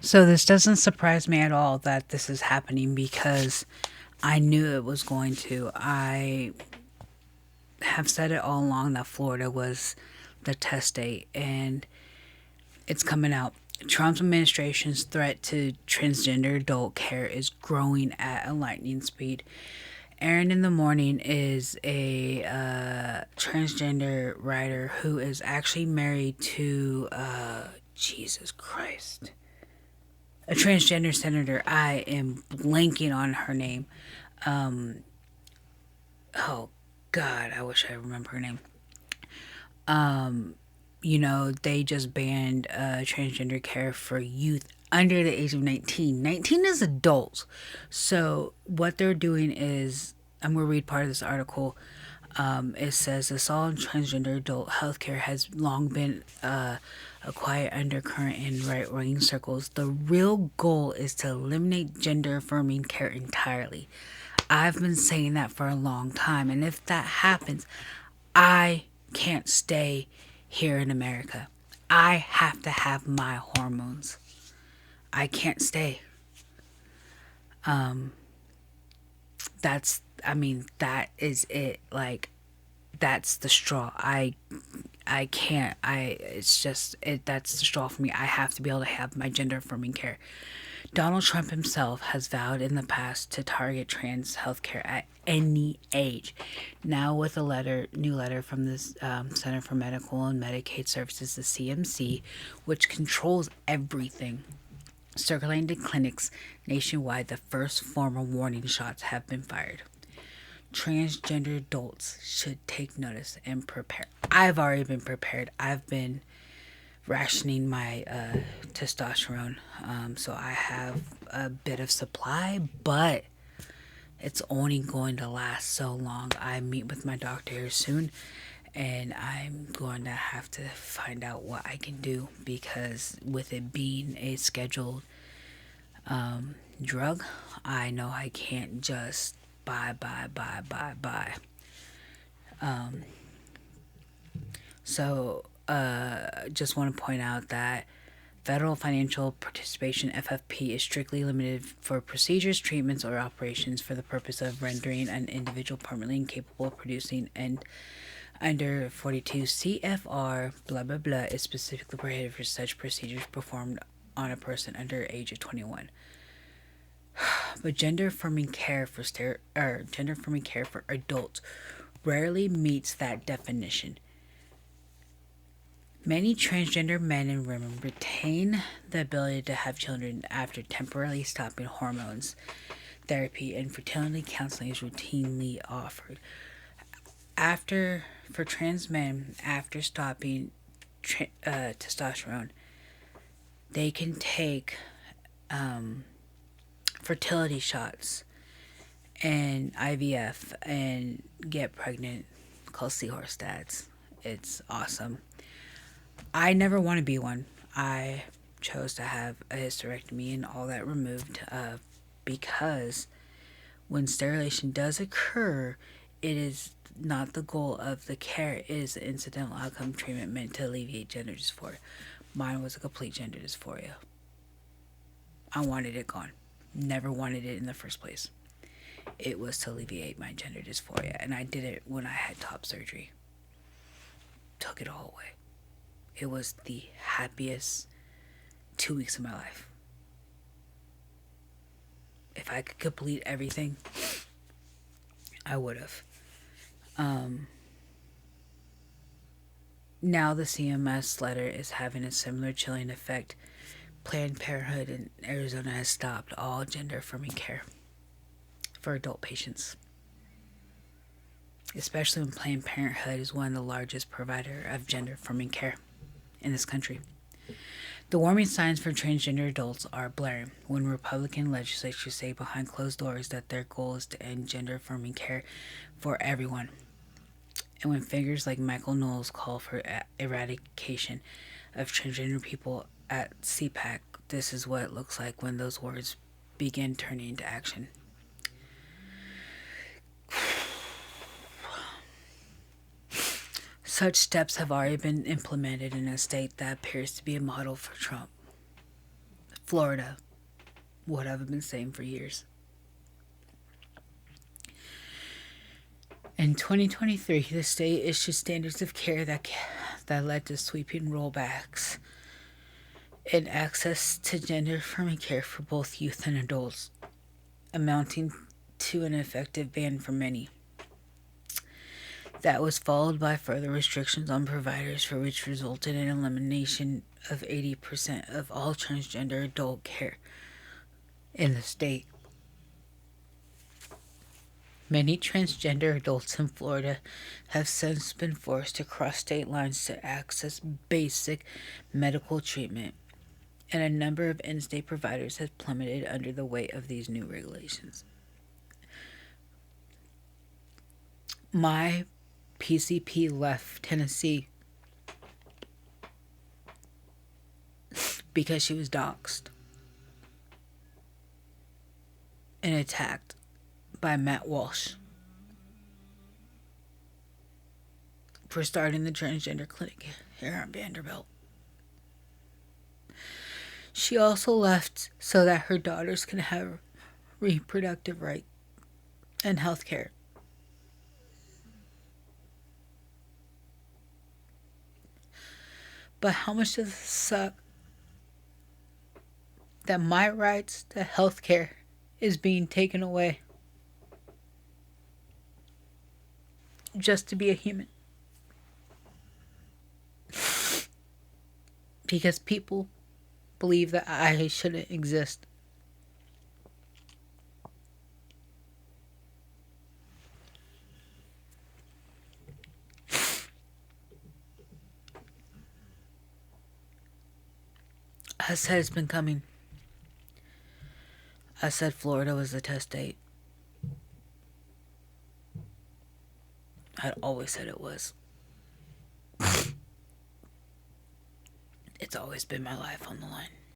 So this doesn't surprise me at all that this is happening because I knew it was going to. I have said it all along that Florida was the test state, and it's coming out. Trump's administration's threat to transgender adult care is growing at a lightning speed. Erin in the Morning is a transgender writer who is actually married to Jesus Christ, a transgender senator. I am blanking on her name. Oh God, I wish I remember her name. They just banned transgender care for youth under the age of 19. 19 is adults. So what they're doing is, I'm going to read part of this article. It says assault on transgender adult healthcare has long been a quiet undercurrent in right wing circles. The real goal is to eliminate gender affirming care entirely. I've been saying that for a long time, and if that happens, I can't stay here in America. I have to have my hormones. I can't stay. That is it. Like, that's the straw. I can't. It's just it. That's the straw for me. I have to be able to have my gender affirming care. Donald Trump himself has vowed in the past to target trans healthcare at any age. Now, with a new letter from the Center for Medical and Medicaid Services, the CMC, which controls everything, circulating to clinics nationwide, the first formal warning shots have been fired. Transgender adults should take notice and prepare. I've already been prepared. I've been rationing my testosterone, so I have a bit of supply, but it's only going to last so long. I meet with my doctor here soon, and I'm going to have to find out what I can do, because with it being a scheduled drug, I know I can't just buy. So, just want to point out that federal financial participation (FFP) is strictly limited for procedures, treatments, or operations for the purpose of rendering an individual permanently incapable of producing, and under 42 CFR blah blah blah is specifically prohibited for such procedures performed on a person under age of 21. But gender affirming care for adults rarely meets that definition. Many transgender men and women retain the ability to have children after temporarily stopping hormones therapy, and fertility counseling is routinely offered. After For trans men, after stopping testosterone, they can take fertility shots and IVF and get pregnant, called seahorse dads. It's awesome. I never want to be one. I chose to have a hysterectomy and all that removed because when sterilization does occur, it is not the goal of the care. It is an incidental outcome treatment meant to alleviate gender dysphoria. Mine was a complete gender dysphoria. I wanted it gone. Never wanted it in the first place. It was to alleviate my gender dysphoria, and I did it when I had top surgery. Took it all away. It was the happiest 2 weeks of my life. If I could complete everything, I would have. Now the CMS letter is having a similar chilling effect. Planned Parenthood in Arizona has stopped all gender affirming care for adult patients, especially when Planned Parenthood is one of the largest provider of gender affirming care in this country. The warming signs for transgender adults are blaring when Republican legislatures say behind closed doors that their goal is to end gender affirming care for everyone. And when figures like Michael Knowles call for eradication of transgender people at CPAC, this is what it looks like when those words begin turning into action. Such steps have already been implemented in a state that appears to be a model for Trump. Florida. What I've been saying for years. In 2023, the state issued standards of care that led to sweeping rollbacks in access to gender affirming care for both youth and adults, amounting to an effective ban for many. That was followed by further restrictions on providers, for which resulted in elimination of 80% of all transgender adult care in the state. Many transgender adults in Florida have since been forced to cross state lines to access basic medical treatment, and a number of in-state providers has plummeted under the weight of these new regulations. My PCP left Tennessee because she was doxxed and attacked by Matt Walsh for starting the transgender clinic here at Vanderbilt. She also left so that her daughters can have reproductive rights and health care. But how much does it suck that my rights to health care is being taken away just to be a human? Because people believe that I shouldn't exist. I said it's been coming. I said Florida was the test date. I'd always said it was. It's always been my life on the line.